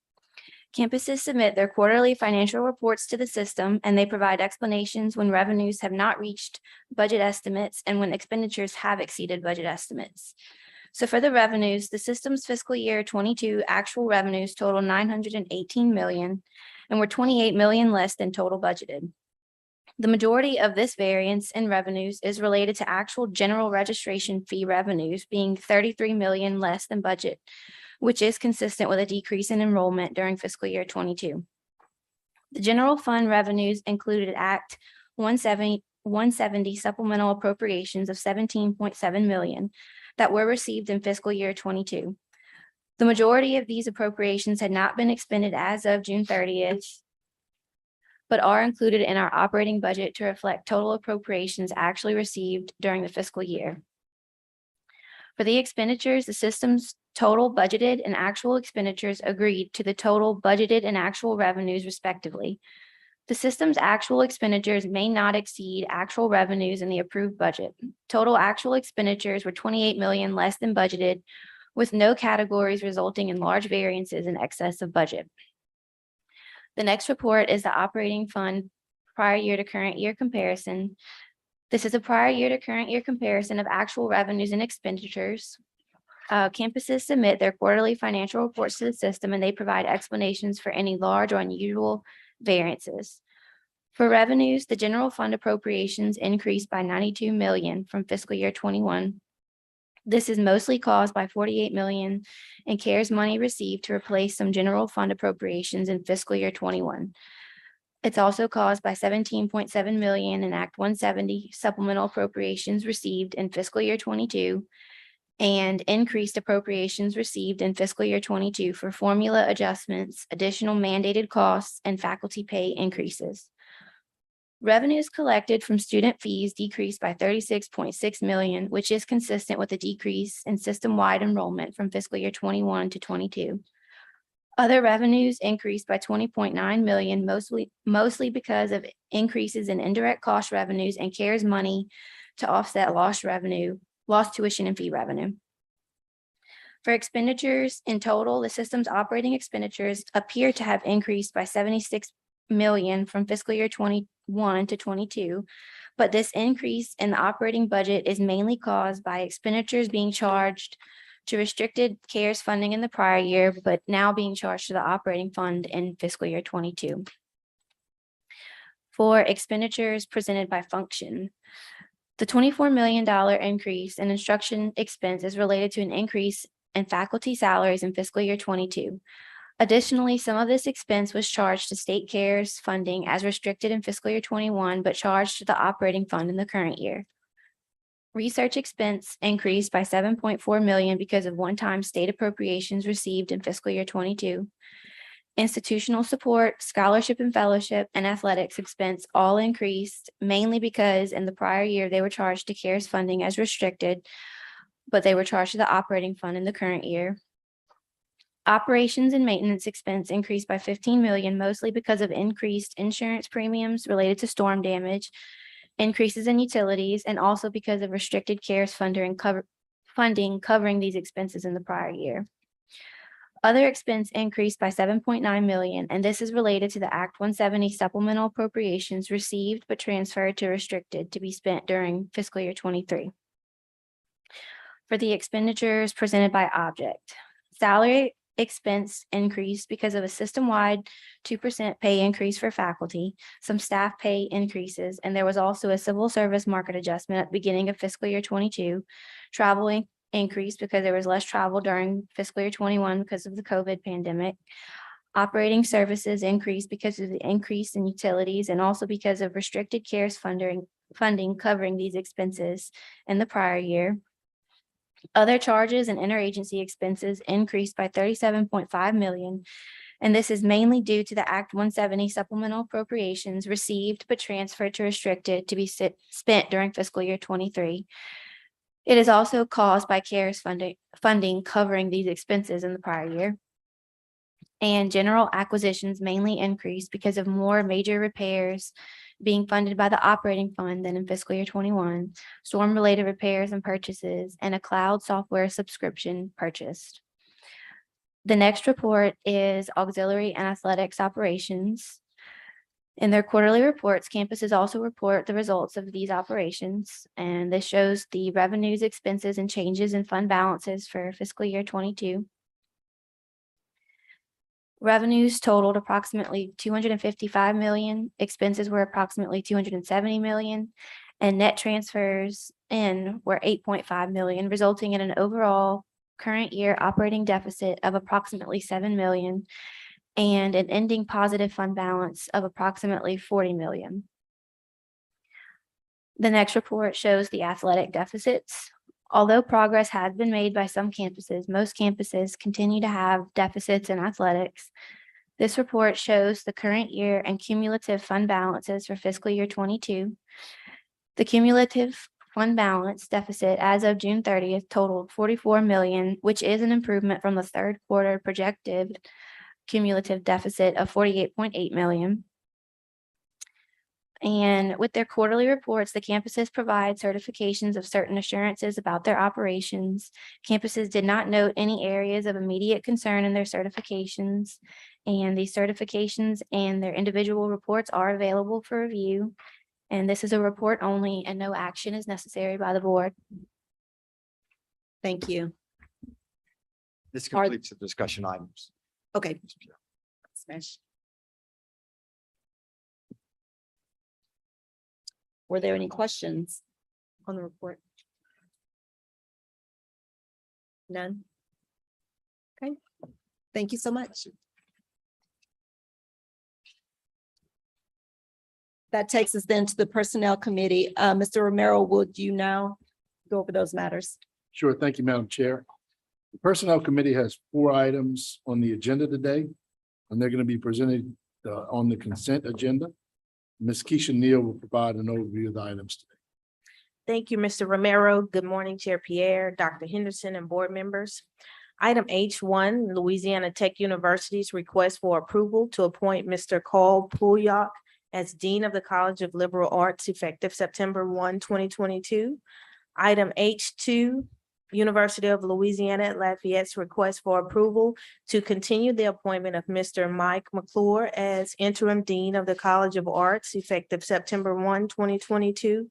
Campuses submit their quarterly financial reports to the system, and they provide explanations when revenues have not reached budget estimates and when expenditures have exceeded budget estimates. So for the revenues, the system's fiscal year 22 actual revenues total $918 million and were $28 million less than total budgeted. The majority of this variance in revenues is related to actual general registration fee revenues being $33 million less than budget, which is consistent with a decrease in enrollment during fiscal year 22. The general fund revenues included Act 170 supplemental appropriations of $17.7 million that were received in fiscal year 22. The majority of these appropriations had not been expended as of June 30th, but are included in our operating budget to reflect total appropriations actually received during the fiscal year. For the expenditures, the system's total budgeted and actual expenditures agreed to the total budgeted and actual revenues respectively. The system's actual expenditures may not exceed actual revenues in the approved budget. Total actual expenditures were $28 million less than budgeted, with no categories resulting in large variances in excess of budget. The next report is the operating fund prior year to current year comparison. This is a prior year to current year comparison of actual revenues and expenditures. Campuses submit their quarterly financial reports to the system, and they provide explanations for any large or unusual variances. For revenues, the general fund appropriations increased by $92 million from fiscal year 21. This is mostly caused by $48 million in CARES money received to replace some general fund appropriations in fiscal year 21. It's also caused by $17.7 million in Act 170 supplemental appropriations received in fiscal year 22 and increased appropriations received in fiscal year 22 for formula adjustments, additional mandated costs, and faculty pay increases. Revenues collected from student fees decreased by 36.6 million, which is consistent with the decrease in system-wide enrollment from fiscal year 21 to 22. Other revenues increased by 20.9 million, mostly because of increases in indirect cost revenues and CARES money to offset lost tuition and fee revenue. For expenditures in total, the system's operating expenditures appear to have increased by 76 million from fiscal year 21 to 22. But this increase in the operating budget is mainly caused by expenditures being charged to restricted CARES funding in the prior year, but now being charged to the operating fund in fiscal year 22. For expenditures presented by function, the $24 million increase in instruction expense is related to an increase in faculty salaries in fiscal year 22. Additionally, some of this expense was charged to state CARES funding as restricted in fiscal year 21, but charged to the operating fund in the current year. Research expense increased by 7.4 million because of one-time state appropriations received in fiscal year 22. Institutional support, scholarship and fellowship, and athletics expense all increased mainly because in the prior year they were charged to CARES funding as restricted, but they were charged to the operating fund in the current year. Operations and maintenance expense increased by 15 million, mostly because of increased insurance premiums related to storm damage, increases in utilities, and also because of restricted CARES funding covering these expenses in the prior year. Other expense increased by 7.9 million, and this is related to the Act 170 supplemental appropriations received but transferred to restricted to be spent during fiscal year 23. For the expenditures presented by object, salary expense increased because of a system-wide 2% pay increase for faculty, some staff pay increases, and there was also a civil service market adjustment at the beginning of fiscal year 22. Travel increased because there was less travel during fiscal year 21 because of the COVID pandemic. Operating services increased because of the increase in utilities and also because of restricted CARES funding covering these expenses in the prior year. Other charges and interagency expenses increased by 37.5 million, and this is mainly due to the Act 170 supplemental appropriations received but transferred to restricted to be spent during fiscal year 23. It is also caused by CARES funding covering these expenses in the prior year. And general acquisitions mainly increased because of more major repairs being funded by the operating fund than in fiscal year 21, storm-related repairs and purchases, and a cloud software subscription purchased. The next report is auxiliary and athletics operations. In their quarterly reports, campuses also report the results of these operations, and this shows the revenues, expenses, and changes in fund balances for fiscal year 22. Revenues totaled approximately 255 million, expenses were approximately 270 million, and net transfers in were 8.5 million, resulting in an overall current year operating deficit of approximately 7 million and an ending positive fund balance of approximately 40 million. The next report shows the athletic deficits. Although progress has been made by some campuses, most campuses continue to have deficits in athletics. This report shows the current year and cumulative fund balances for fiscal year 22. The cumulative fund balance deficit as of June 30th totaled 44 million, which is an improvement from the third quarter projected cumulative deficit of 48.8 million. And with their quarterly reports, the campuses provide certifications of certain assurances about their operations. Campuses did not note any areas of immediate concern in their certifications, and these certifications and their individual reports are available for review. And this is a report only, and no action is necessary by the board. Thank you. This completes the discussion items. Okay. Smash. Were there any questions on the report? None? Okay, thank you so much. That takes us then to the Personnel Committee. Mr. Romero, would you now go over those matters? Sure. Thank you, Madam Chair. The Personnel Committee has 4 items on the agenda today, and they're going to be presented on the consent agenda. Ms. Keisha Neal will provide an overview of the items today. Thank you, Mr. Romero. Good morning, Chair Pierre, Dr. Henderson, and board members. Item H1, Louisiana Tech University's request for approval to appoint Mr. Carl Pouliot as Dean of the College of Liberal Arts effective September 1, 2022. Item H2, University of Louisiana at Lafayette's request for approval to continue the appointment of Mr. Mike McClure as interim dean of the College of Arts effective September 1, 2022.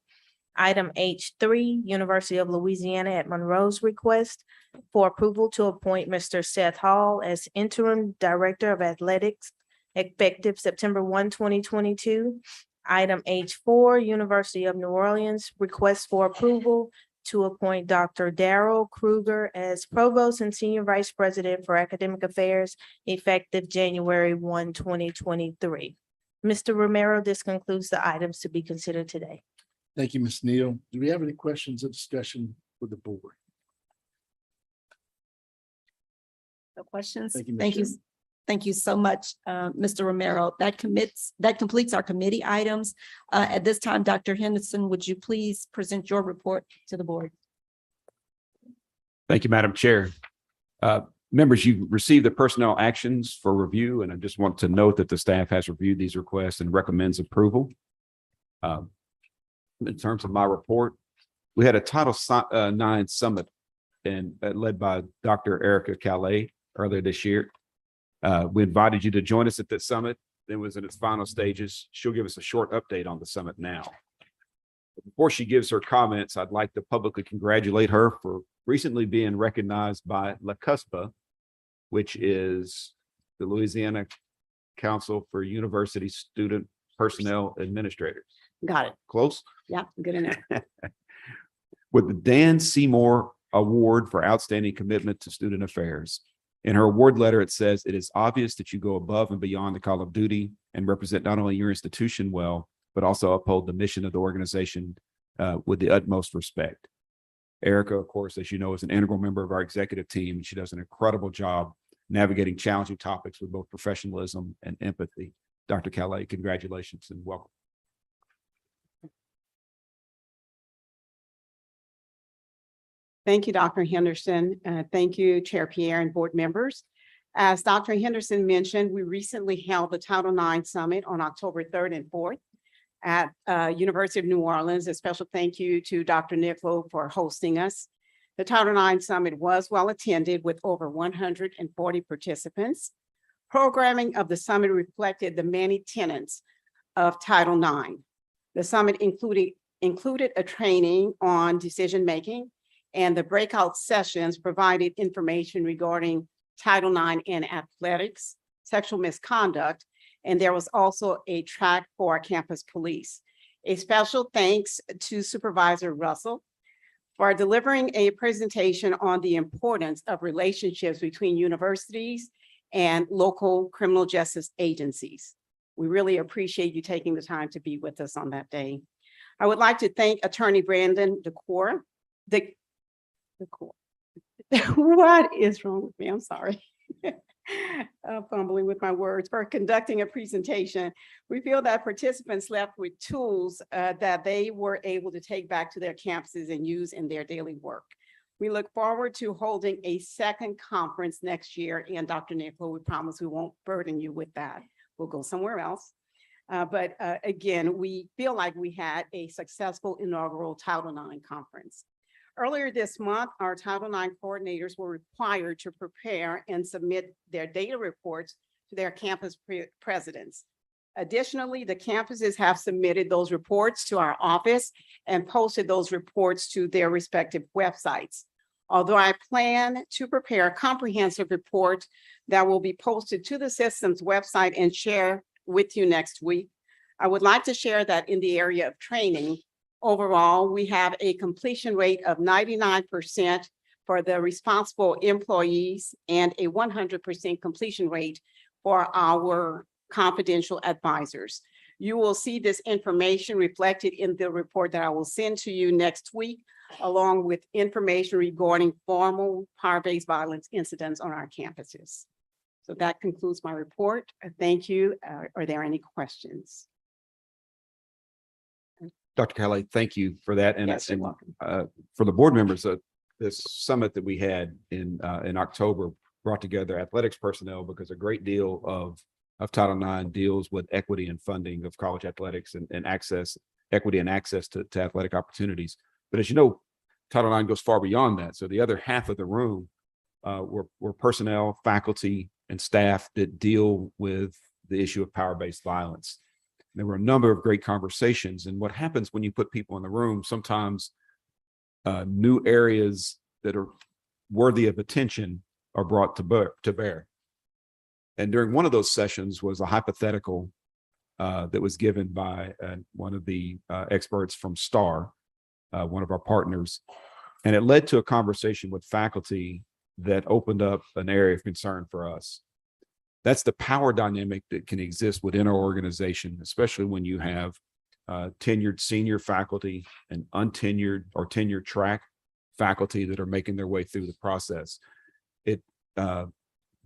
Item H3, University of Louisiana at Monroe's request for approval to appoint Mr. Seth Hall as interim director of athletics effective September 1, 2022. Item H4, University of New Orleans request for approval to appoint Dr. Darrell Kruger as provost and senior vice president for academic affairs effective January 1, 2023. Mr. Romero, this concludes the items to be considered today. Thank you, Ms. Neal. Do we have any questions or discussion with the board? No questions? Thank you, Ms. Thank you. Sherman. Thank you so much, Mr. Romero. That completes our committee items. At this time, Dr. Henderson, would you please present your report to the board? Thank you, Madam Chair. Members, you received the personnel actions for review, and I just want to note that the staff has reviewed these requests and recommends approval. In terms of my report, we had a Title IX summit and led by Dr. Erica Calais earlier this year. We invited you to join us at that summit. It was in its final stages. She'll give us a short update on the summit now. Before she gives her comments, I'd like to publicly congratulate her for recently being recognized by La CUSPA, which is the Louisiana Council for University Student Personnel Administrators. Got it. Close? Yeah, good enough. With the Dan Seymour Award for Outstanding Commitment to Student Affairs. In her award letter, it says, "It is obvious that you go above and beyond the call of duty and represent not only your institution well, but also uphold the mission of the organization with the utmost respect." Erica, of course, as you know, is an integral member of our executive team, and she does an incredible job navigating challenging topics with both professionalism and empathy. Dr. Calais, congratulations and welcome. Thank you, Dr. Henderson. Thank you, Chair Pierre and board members. As Dr. Henderson mentioned, we recently held the Title IX Summit on October 3rd and 4th at University of New Orleans. A special thank you to Dr. Nicklo for hosting us. The Title IX Summit was well attended with over 140 participants. Programming of the summit reflected the many tenets of Title IX. The summit included a training on decision-making, and the breakout sessions provided information regarding Title IX in athletics, sexual misconduct, and there was also a track for campus police. A special thanks to Supervisor Russell for delivering a presentation on the importance of relationships between universities and local criminal justice agencies. We really appreciate you taking the time to be with us on that day. I would like to thank Attorney Brandon DeCour. What is wrong with me? I'm sorry. I'm fumbling with my words, for conducting a presentation. We feel that participants left with tools that they were able to take back to their campuses and use in their daily work. We look forward to holding a second conference next year. And Dr. Nicklo, we promise we won't burden you with that. We'll go somewhere else. But again, we feel like we had a successful inaugural Title IX conference. Earlier this month, our Title IX coordinators were required to prepare and submit their data reports to their campus presidents. Additionally, the campuses have submitted those reports to our office and posted those reports to their respective websites. Although I plan to prepare a comprehensive report that will be posted to the system's website and share with you next week, I would like to share that in the area of training, overall, we have a completion rate of 99% for the responsible employees and a 100% completion rate for our confidential advisors. You will see this information reflected in the report that I will send to you next week, along with information regarding formal power-based violence incidents on our campuses. So that concludes my report. Thank you. Are there any questions? Dr. Calais, thank you for that. And, Yes, you're welcome. for the board members, this summit that we had in October brought together athletics personnel because a great deal of Title IX deals with equity and funding of college athletics and access, equity and access to athletic opportunities. But as you know, Title IX goes far beyond that. So the other half of the room were personnel, faculty, and staff that deal with the issue of power-based violence. There were a number of great conversations. And what happens when you put people in the room, sometimes new areas that are worthy of attention are brought to bear. And during one of those sessions was a hypothetical that was given by one of the experts from STAR, one of our partners. And it led to a conversation with faculty that opened up an area of concern for us. That's the power dynamic that can exist within our organization, especially when you have tenured senior faculty and untenured or tenured track faculty that are making their way through the process. It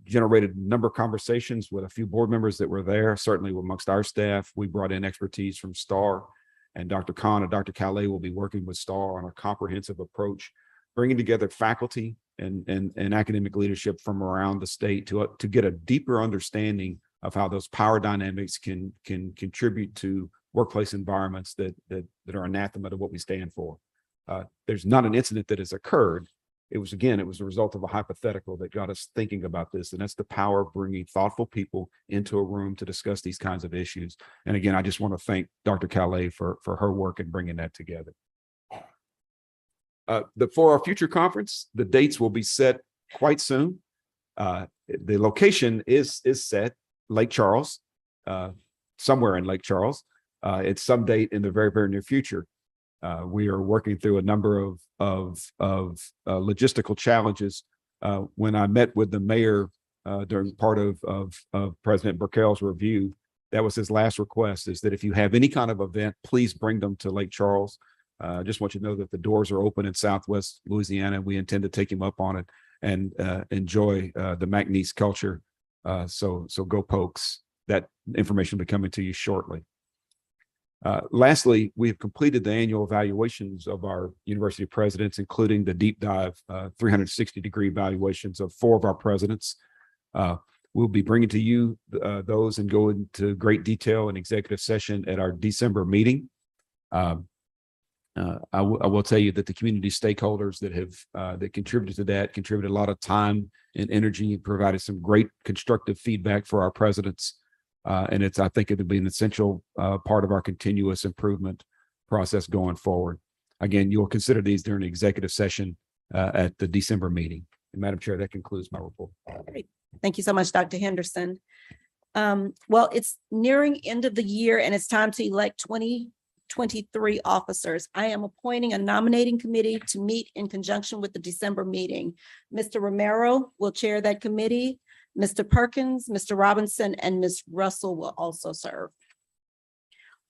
generated a number of conversations with a few board members that were there, certainly amongst our staff. We brought in expertise from STAR, and Dr. Khan and Dr. Calais will be working with STAR on a comprehensive approach, bringing together faculty and academic leadership from around the state to get a deeper understanding of how those power dynamics can contribute to workplace environments that are anathema to what we stand for. There's not an incident that has occurred. It was a result of a hypothetical that got us thinking about this. And that's the power of bringing thoughtful people into a room to discuss these kinds of issues. And again, I just want to thank Dr. Calais for her work in bringing that together. For our future conference, the dates will be set quite soon. The location is set, Lake Charles, somewhere in Lake Charles. It's some date in the very, very near future. We are working through a number of logistical challenges. When I met with the mayor during part of President Burkell's review, that was his last request, is that if you have any kind of event, please bring them to Lake Charles. I just want you to know that the doors are open in Southwest Louisiana. We intend to take him up on it and enjoy the McNeese culture. So go Pokes. That information will be coming to you shortly. Lastly, we have completed the annual evaluations of our university presidents, including the deep dive 360-degree evaluations of 4 of our presidents. We'll be bringing to you those and go into great detail in executive session at our December meeting. I will tell you that the community stakeholders that contributed to that contributed a lot of time and energy and provided some great constructive feedback for our presidents. And I think it'll be an essential part of our continuous improvement process going forward. Again, you'll consider these during the executive session at the December meeting. And Madam Chair, that concludes my report. Great. Thank you so much, Dr. Henderson. Well, it's nearing end of the year and it's time to elect 2023 officers. I am appointing a nominating committee to meet in conjunction with the December meeting. Mr. Romero will chair that committee. Mr. Perkins, Mr. Robinson, and Ms. Russell will also serve.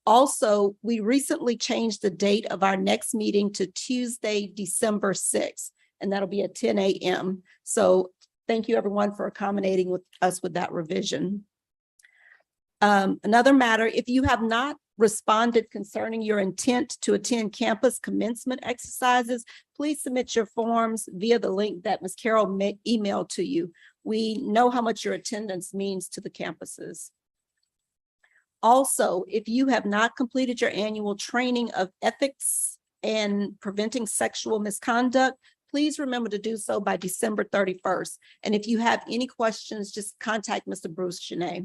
Also, we recently changed the date of our next meeting to Tuesday, December 6th, and that'll be at 10 a.m. So thank you everyone for accommodating with us with that revision. Another matter, if you have not responded concerning your intent to attend campus commencement exercises, please submit your forms via the link that Ms. Carroll emailed to you. We know how much your attendance means to the campuses. Also, if you have not completed your annual training of ethics and preventing sexual misconduct, please remember to do so by December 31st. And if you have any questions, just contact Mr. Bruce Genet.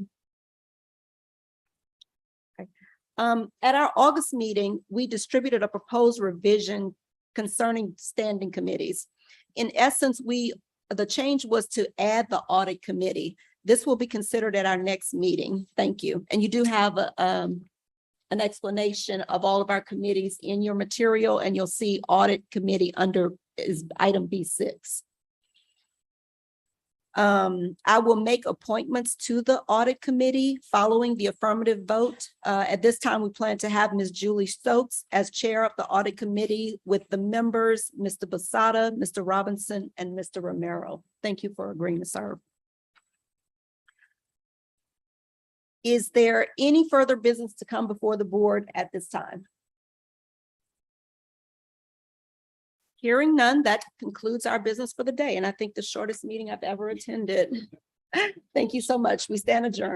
At our August meeting, we distributed a proposed revision concerning standing committees. In essence, the change was to add the audit committee. This will be considered at our next meeting. Thank you. And you do have an explanation of all of our committees in your material, and you'll see audit committee under is item B6. I will make appointments to the audit committee following the affirmative vote. At this time, we plan to have Ms. Julie Stokes as chair of the audit committee with the members, Mr. Basada, Mr. Robinson, and Mr. Romero. Thank you for agreeing to serve. Is there any further business to come before the board at this time? Hearing none, that concludes our business for the day, and I think the shortest meeting I've ever attended. Thank you so much. We stand adjourned.